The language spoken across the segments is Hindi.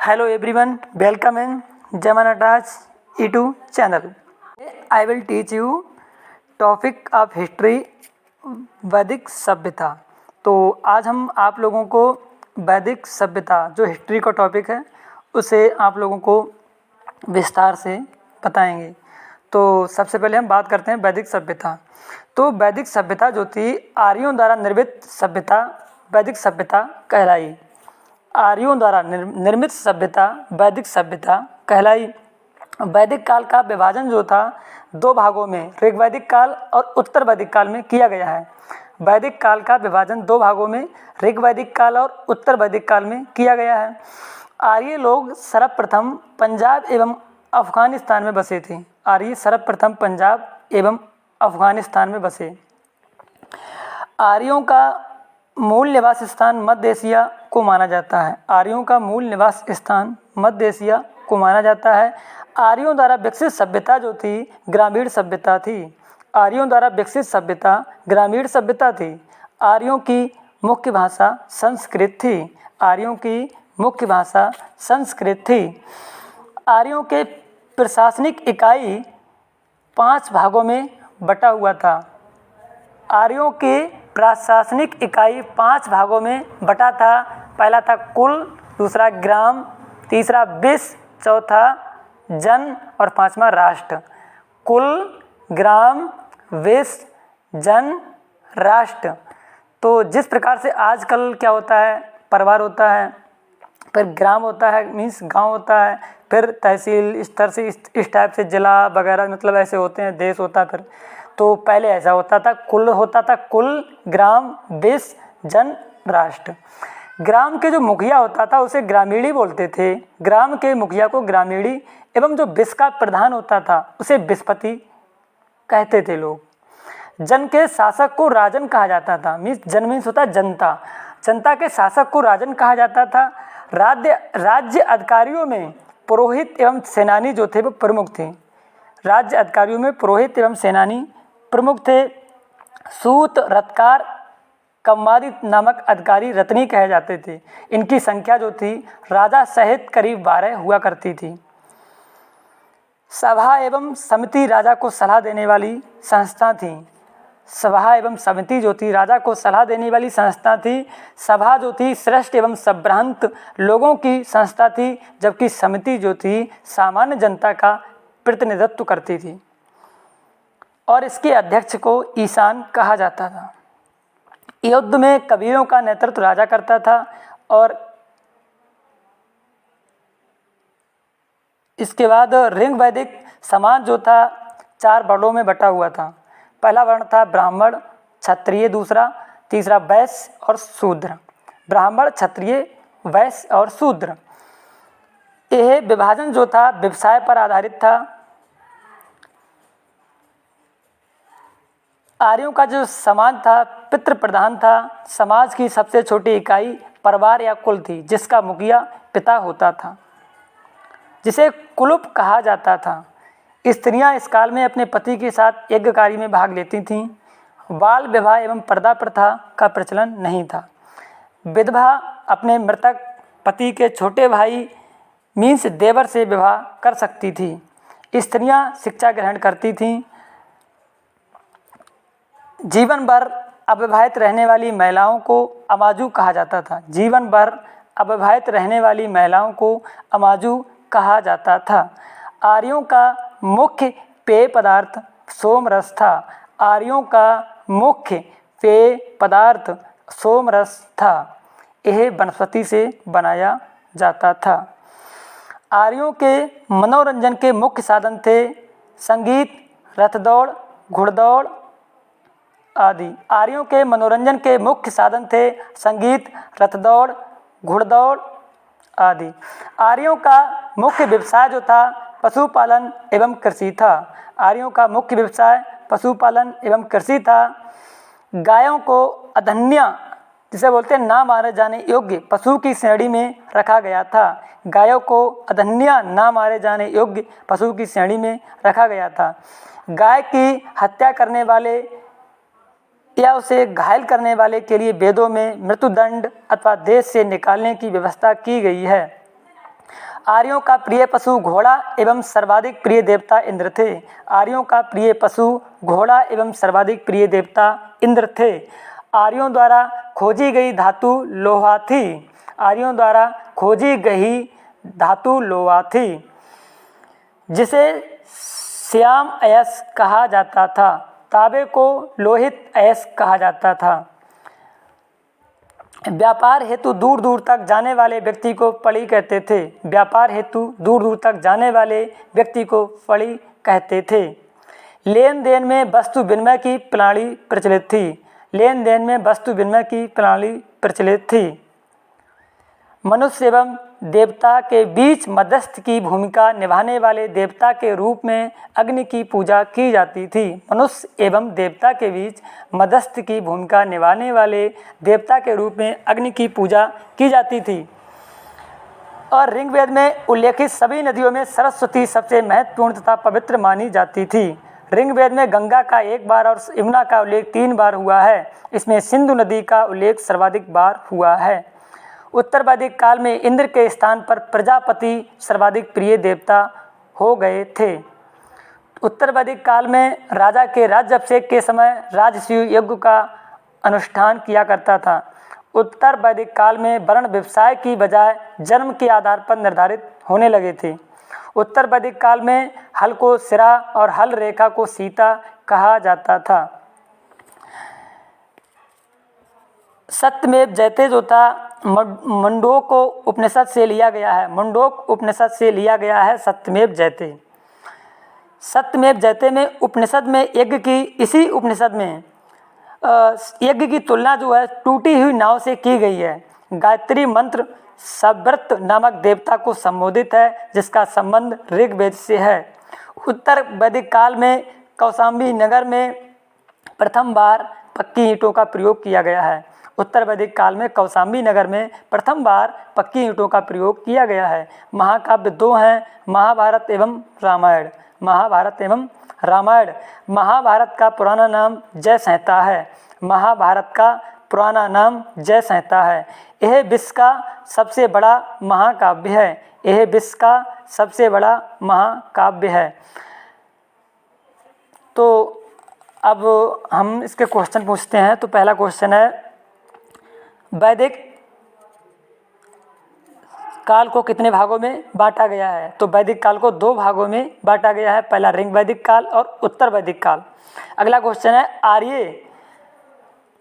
Hello everyone, welcome in Jamanata's E2 channel. I will teach you topic of history वैदिक सभ्यता। तो आज हम आप लोगों को वैदिक सभ्यता जो हिस्ट्री का टॉपिक है उसे आप लोगों को विस्तार से बताएंगे। तो सबसे पहले हम बात करते हैं वैदिक सभ्यता। तो वैदिक सभ्यता जो थी आर्यों द्वारा निर्मित सभ्यता वैदिक सभ्यता कहलाई। आर्यों द्वारा निर्मित सभ्यता वैदिक सभ्यता कहलाई। वैदिक काल का विभाजन जो था दो भागों में ऋग्वैदिक काल और उत्तर वैदिक काल में किया गया है। वैदिक काल का विभाजन दो भागों में ऋग्वैदिक काल और उत्तर वैदिक काल में किया गया है। आर्य लोग सर्वप्रथम पंजाब एवं अफगानिस्तान में बसे थे। आर्य सर्वप्रथम पंजाब एवं अफगानिस्तान में बसे। आर्यों का मूल निवास स्थान मध्य एशिया को माना जाता है। आर्यों का मूल निवास स्थान मध्य एशिया को माना जाता है। आर्यों द्वारा विकसित सभ्यता जो थी ग्रामीण सभ्यता थी। आर्यों द्वारा विकसित सभ्यता ग्रामीण सभ्यता थी। आर्यों की मुख्य भाषा संस्कृत थी। आर्यों की मुख्य भाषा संस्कृत थी। आर्यों के प्रशासनिक इकाई 5 भागों में बटा हुआ था। आर्यों के प्रशासनिक इकाई 5 भागों में बटा था। पहला था कुल, दूसरा ग्राम, तीसरा विष, चौथा जन और पांचवा राष्ट्र। कुल, ग्राम, विष, जन, राष्ट्र। तो जिस प्रकार से आजकल क्या होता है, परिवार होता है, फिर ग्राम होता है मीन्स गांव होता है, फिर तहसील स्तर से इस टाइप से जिला वगैरह मतलब ऐसे होते हैं, देश होता है। फिर तो पहले ऐसा होता था, कुल होता था, कुल, ग्राम, विष, जन, राष्ट्र। ग्राम के जो मुखिया होता था उसे ग्रामीणी बोलते थे। ग्राम के मुखिया को ग्रामीणी एवं जो विष का प्रधान होता था उसे विषपति कहते थे लोग। जन के शासक को राजन कहा जाता था। मीन्स जन मीन्स होता है जनता। जनता के शासक को राजन कहा जाता था। राज्य अधिकारियों में पुरोहित एवं सेनानी जो थे वो प्रमुख थे। राज्य अधिकारियों में पुरोहित एवं सेनानी प्रमुख थे। सूत, रत्कार, कम्मादी नामक अधिकारी रत्नी कहे जाते थे। इनकी संख्या जो थी राजा सहित करीब 12 हुआ करती थी। सभा एवं समिति राजा को सलाह देने वाली संस्था थी। सभा एवं समिति जो थी राजा को सलाह देने वाली संस्था थी। सभा जो थी श्रेष्ठ एवं संभ्रांत लोगों की संस्था थी, जबकि समिति जो थी सामान्य जनता का प्रतिनिधित्व करती थी और इसके अध्यक्ष को ईशान कहा जाता था। युद्ध में कबीलों का नेतृत्व राजा करता था और इसके बाद ऋग्वैदिक समाज जो था 4 वर्णों में बटा हुआ था। पहला वर्ण था ब्राह्मण, क्षत्रिय, दूसरा, तीसरा वैश्य और शूद्र। ब्राह्मण, क्षत्रिय, वैश्य और शूद्र। यह विभाजन जो था व्यवसाय पर आधारित था। आर्यों का जो समाज था पितृ प्रधान था। समाज की सबसे छोटी इकाई परिवार या कुल थी, जिसका मुखिया पिता होता था, जिसे कुलुप कहा जाता था। स्त्रियां इस काल में अपने पति के साथ यज्ञ कार्य में भाग लेती थीं। बाल विवाह एवं पर्दा प्रथा का प्रचलन नहीं था। विधवा अपने मृतक पति के छोटे भाई मीन्स देवर से विवाह कर सकती थी। स्त्रियां शिक्षा ग्रहण करती थीं। जीवन भर अविवाहित रहने वाली महिलाओं को अमाजू कहा जाता था। जीवन भर अविवाहित रहने वाली महिलाओं को अमाजू कहा जाता था। आर्यों का मुख्य पेय पदार्थ सोमरस था। आर्यों का मुख्य पेय पदार्थ सोमरस था। यह वनस्पति से बनाया जाता था। आर्यों के मनोरंजन के मुख्य साधन थे संगीत, रथदौड़, घुड़दौड़ आदि। आर्यों के मनोरंजन के मुख्य साधन थे संगीत, रथदौड़, घुड़दौड़ आदि। आर्यों का मुख्य व्यवसाय जो था पशुपालन एवं कृषि था। आर्यों का मुख्य व्यवसाय पशुपालन एवं कृषि था। गायों को अधन्य जिसे बोलते हैं ना मारे जाने योग्य पशु की श्रेणी में रखा गया था। गायों को अधन्य ना मारे जाने योग्य पशु की श्रेणी में रखा गया था। गाय की हत्या करने वाले या उसे घायल करने वाले के लिए वेदों में मृत्युदंड अथवा देश से निकालने की व्यवस्था की गई है। आर्यों का प्रिय पशु घोड़ा एवं सर्वाधिक प्रिय देवता इंद्र थे। आर्यों का प्रिय पशु घोड़ा एवं सर्वाधिक प्रिय देवता इंद्र थे। आर्यों द्वारा खोजी गई धातु लोहा थी। आर्यों द्वारा खोजी गई धातु लोहा थी, जिसे श्याम अयस्क कहा जाता था। तांबे को लोहित अयस्क कहा जाता था। व्यापार हेतु दूर दूर तक जाने वाले व्यक्ति को पड़ी कहते थे। व्यापार हेतु दूर दूर तक जाने वाले व्यक्ति को पड़ी कहते थे। लेन देन में वस्तु विनिमय की प्रणाली प्रचलित थी। लेन देन में वस्तु विनिमय की प्रणाली प्रचलित थी। मनुष्य एवं देवता के बीच मध्यस्थ की भूमिका निभाने वाले देवता के रूप में अग्नि की पूजा की जाती थी। मनुष्य एवं देवता के बीच मध्यस्थ की भूमिका निभाने वाले देवता के रूप में अग्नि की पूजा की जाती थी। और ऋग्वेद में उल्लेखित सभी नदियों में सरस्वती सबसे महत्वपूर्ण तथा पवित्र मानी जाती थी। ऋग्वेद में गंगा का 1 बार और यमुना का उल्लेख 3 बार हुआ है। इसमें सिंधु नदी का उल्लेख सर्वाधिक बार हुआ है। उत्तर वैदिक काल में इंद्र के स्थान पर प्रजापति सर्वाधिक प्रिय देवता हो गए थे। उत्तर वैदिक काल में राजा के राज्याभिषेक के समय राजसूय यज्ञ का अनुष्ठान किया करता था। उत्तर वैदिक काल में वर्ण व्यवसाय की बजाय जन्म के आधार पर निर्धारित होने लगे थे। उत्तर वैदिक काल में हल को सिरा और हल रेखा को सीता कहा जाता था। सत्यमेव जयते जो था मंडोक उपनिषद से लिया गया है। मंडोक उपनिषद से लिया गया है सत्यमेव जयते। सत्यमेव जयते में उपनिषद में यज्ञ की, इसी उपनिषद में यज्ञ की तुलना जो है टूटी हुई नाव से की गई है। गायत्री मंत्र सव्रत नामक देवता को संबोधित है, जिसका संबंध ऋग्वेद से है। उत्तर वैदिक काल में कौशाम्बी नगर में प्रथम बार पक्की ईंटों का प्रयोग किया गया है। उत्तर वैदिक काल में कौशाम्बी नगर में प्रथम बार पक्की ईंटों का प्रयोग किया गया है। महाकाव्य 2 हैं, महाभारत एवं रामायण। महाभारत एवं रामायण। महाभारत का पुराना नाम जय संहिता है। महाभारत का पुराना नाम जय संहिता है। यह विश्व का सबसे बड़ा महाकाव्य है। यह विश्व का सबसे बड़ा महाकाव्य है। तो अब हम इसके क्वेश्चन पूछते हैं। तो पहला क्वेश्चन है, वैदिक काल को कितने भागों में बांटा गया है? तो वैदिक काल को 2 भागों में बांटा गया है। पहला ऋग वैदिक काल और उत्तर वैदिक काल। अगला क्वेश्चन है, आर्य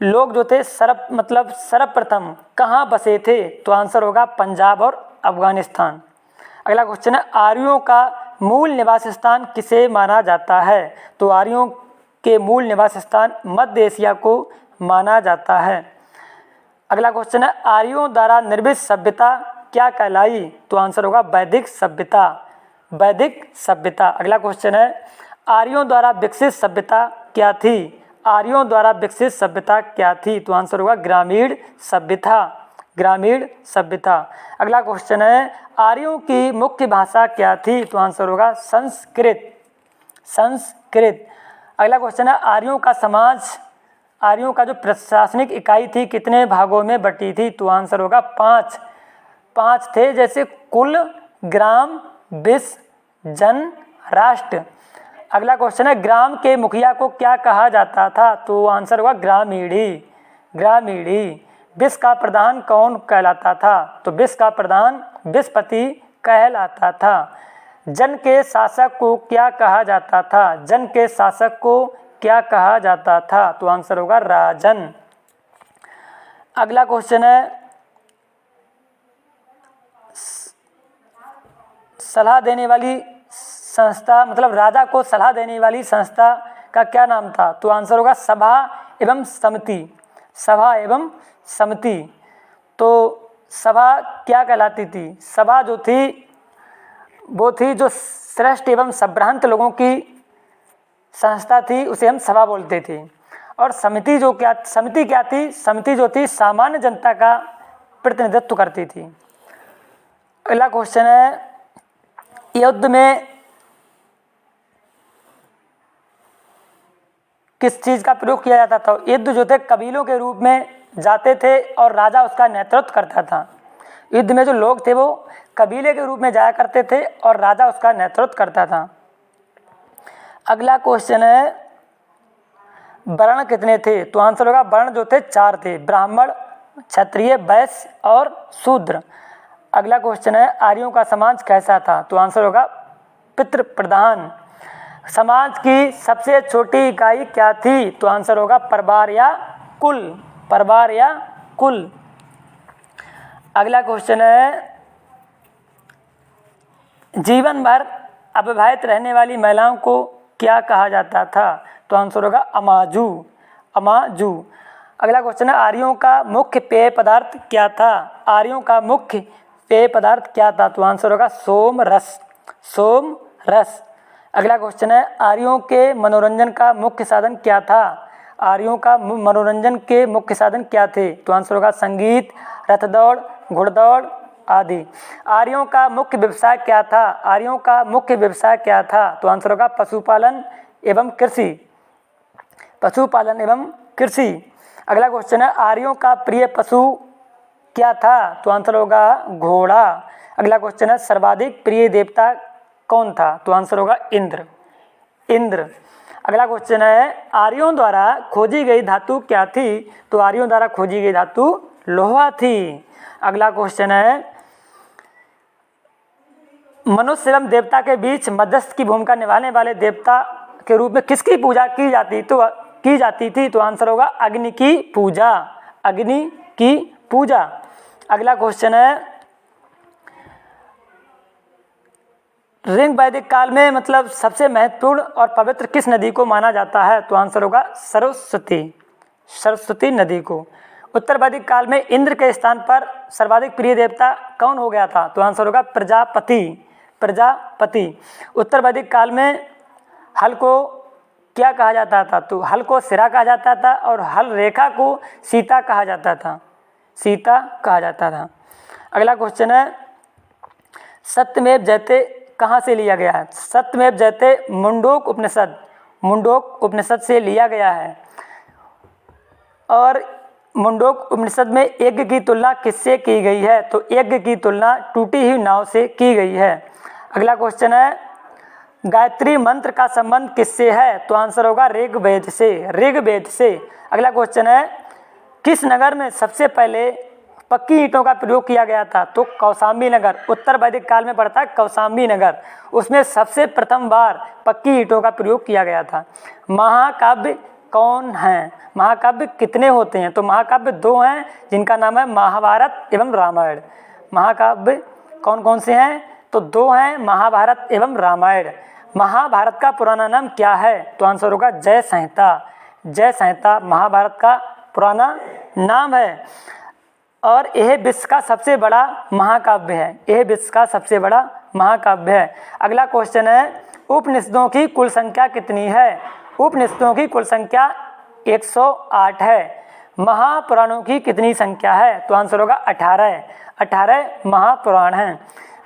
लोग जो थे सर्वप्रथम कहाँ बसे थे? तो आंसर होगा पंजाब और अफगानिस्तान। अगला क्वेश्चन है, आर्यों का मूल निवास स्थान किसे माना जाता है? तो आर्यों के मूल निवास स्थान मध्य एशिया को माना जाता है। अगला क्वेश्चन है, आर्यों द्वारा निर्मित सभ्यता क्या कहलाई? तो आंसर होगा वैदिक सभ्यता। वैदिक सभ्यता। अगला क्वेश्चन है, आर्यों द्वारा विकसित सभ्यता क्या थी? आर्यों द्वारा विकसित सभ्यता क्या थी? तो आंसर होगा ग्रामीण सभ्यता। ग्रामीण सभ्यता। अगला क्वेश्चन है, आर्यों की मुख्य भाषा क्या थी? तो आंसर होगा संस्कृत। संस्कृत। अगला क्वेश्चन है, आर्यों का समाज, आर्यों का जो प्रशासनिक इकाई थी कितने भागों में बटी थी? तो आंसर होगा 5। 5 थे, जैसे कुल, ग्राम, विश्व, जन, राष्ट्र। अगला क्वेश्चन है, ग्राम के मुखिया को क्या कहा जाता था? तो आंसर होगा ग्रामीणी। ग्रामीणी। विश्व का प्रधान कौन कहलाता था? तो विश्व का प्रधान विश्वपति कहलाता था। जन के शासक को क्या कहा जाता था? जन के शासक को क्या कहा जाता था? तो आंसर होगा राजन। अगला क्वेश्चन है, सलाह देने वाली संस्था, राजा को सलाह देने वाली संस्था का क्या नाम था? तो आंसर होगा सभा एवं समिति। सभा एवं समिति। तो सभा क्या कहलाती थी? सभा जो थी वो थी जो श्रेष्ठ एवं संभ्रांत लोगों की संस्था थी, उसे हम सभा बोलते थे। और समिति क्या थी? समिति जो थी सामान्य जनता का प्रतिनिधित्व करती थी। अगला क्वेश्चन है, युद्ध में किस चीज़ का प्रयोग किया जाता था? युद्ध जो थे कबीलों के रूप में जाते थे और राजा उसका नेतृत्व करता था। युद्ध में जो लोग थे वो कबीले के रूप में जाया करते थे और राजा उसका नेतृत्व करता था। अगला क्वेश्चन है वर्ण कितने थे? तो आंसर होगा वर्ण जो थे 4 थे, ब्राह्मण, क्षत्रिय, वैश्य और शूद्र। अगला क्वेश्चन है आर्यों का समाज कैसा था? तो आंसर होगा पितृ प्रधान। समाज की सबसे छोटी इकाई क्या थी? तो आंसर होगा परिवार या कुल, परिवार या कुल। अगला क्वेश्चन है जीवन भर अविवाहित रहने वाली महिलाओं को क्या कहा जाता था? तो आंसर होगा अमाजू, अमाजू। अगला क्वेश्चन है आर्यों का मुख्य पेय पदार्थ क्या था? आर्यों का मुख्य पेय पदार्थ क्या था? तो आंसर होगा सोम रस, सोम रस। अगला क्वेश्चन है आर्यों के मनोरंजन का मुख्य साधन क्या था? आर्यों का मनोरंजन के मुख्य साधन क्या थे? तो आंसर होगा संगीत, रथ दौड़, घुड़दौड़ आदि। आर्यों का मुख्य व्यवसाय क्या था? आर्यों का मुख्य व्यवसाय क्या था? तो आंसर होगा पशुपालन एवं कृषि, पशुपालन एवं कृषि। अगला क्वेश्चन है आर्यों का प्रिय पशु क्या था? तो आंसर होगा घोड़ा। अगला क्वेश्चन है सर्वाधिक प्रिय देवता कौन था? तो आंसर होगा इंद्र, इंद्र। अगला क्वेश्चन है आर्यों द्वारा खोजी गई धातु क्या थी? तो आर्यों द्वारा खोजी गई धातु लोहा थी। अगला क्वेश्चन है मनुष्य एवं देवता के बीच मध्यस्थ की भूमिका निभाने वाले देवता के रूप में किसकी पूजा की जाती थी? तो आंसर होगा अग्नि की पूजा, अग्नि की पूजा। अगला क्वेश्चन है ऋग वैदिक काल में मतलब सबसे महत्वपूर्ण और पवित्र किस नदी को माना जाता है? तो आंसर होगा सरस्वती, सरस्वती नदी को। उत्तर वैदिक काल में इंद्र के स्थान पर सर्वाधिक प्रिय देवता कौन हो गया था? तो आंसर होगा प्रजापति, प्रजापति। उत्तर वैदिक काल में हल को क्या कहा जाता था? तो हल को सिरा कहा जाता था और हल रेखा को सीता कहा जाता था, सीता कहा जाता था। अगला क्वेश्चन है सत्यमेव जयते कहाँ से लिया गया है? सत्यमेव जयते मुंडोक उपनिषद, मुंडोक उपनिषद से लिया गया है। और मुंडोक उपनिषद में यज्ञ की तुलना किससे की गई है? तो यज्ञ की तुलना टूटी हुई नाव से की गई है। अगला क्वेश्चन है गायत्री मंत्र का संबंध किससे है? तो आंसर होगा ऋग्वेद से, ऋग्वेद से। अगला क्वेश्चन है किस नगर में सबसे पहले पक्की ईंटों का प्रयोग किया गया था? तो कौशाम्बी नगर, उत्तर वैदिक काल में पड़ता है कौशाम्बी नगर, उसमें सबसे प्रथम बार पक्की ईंटों का प्रयोग किया गया था। महाकाव्य कौन हैं? महाकाव्य कितने होते हैं? तो महाकाव्य 2 हैं जिनका नाम है महाभारत एवं रामायण। महाकाव्य कौन कौन से हैं? तो 2 हैं, महाभारत एवं रामायण। महाभारत का पुराना नाम क्या है? तो आंसर होगा जय संहिता, जय संहिता महाभारत का पुराना नाम है। और यह विश्व का सबसे बड़ा महाकाव्य है, यह विश्व का सबसे बड़ा महाकाव्य है। अगला क्वेश्चन है उपनिषदों की कुल संख्या कितनी है? उपनिषदों की कुल संख्या 108 है। महापुराणों की कितनी संख्या है? तो आंसर होगा 18, 18 महापुराण हैं।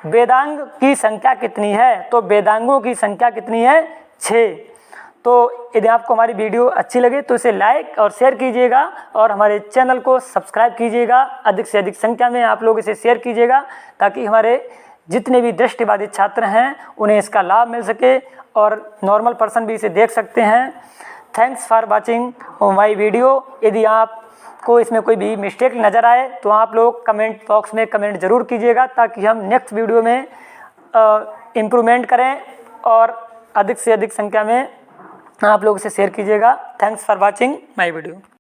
वेदांग की संख्या कितनी है? तो वेदांगों की संख्या कितनी है? 6। तो यदि आपको हमारी वीडियो अच्छी लगे तो इसे लाइक और शेयर कीजिएगा और हमारे चैनल को सब्सक्राइब कीजिएगा। अधिक से अधिक संख्या में आप लोग इसे शेयर कीजिएगा ताकि हमारे जितने भी दृष्टिबाधित छात्र हैं उन्हें इसका लाभ मिल सके और नॉर्मल पर्सन भी इसे देख सकते हैं। Thanks for watching my video. यदि आपको इसमें कोई भी मिस्टेक नज़र आए तो आप लोग कमेंट बॉक्स में कमेंट ज़रूर कीजिएगा ताकि हम नेक्स्ट वीडियो में इम्प्रूवमेंट करें और अधिक से अधिक संख्या में आप लोग इसे शेयर कीजिएगा। Thanks for watching my video.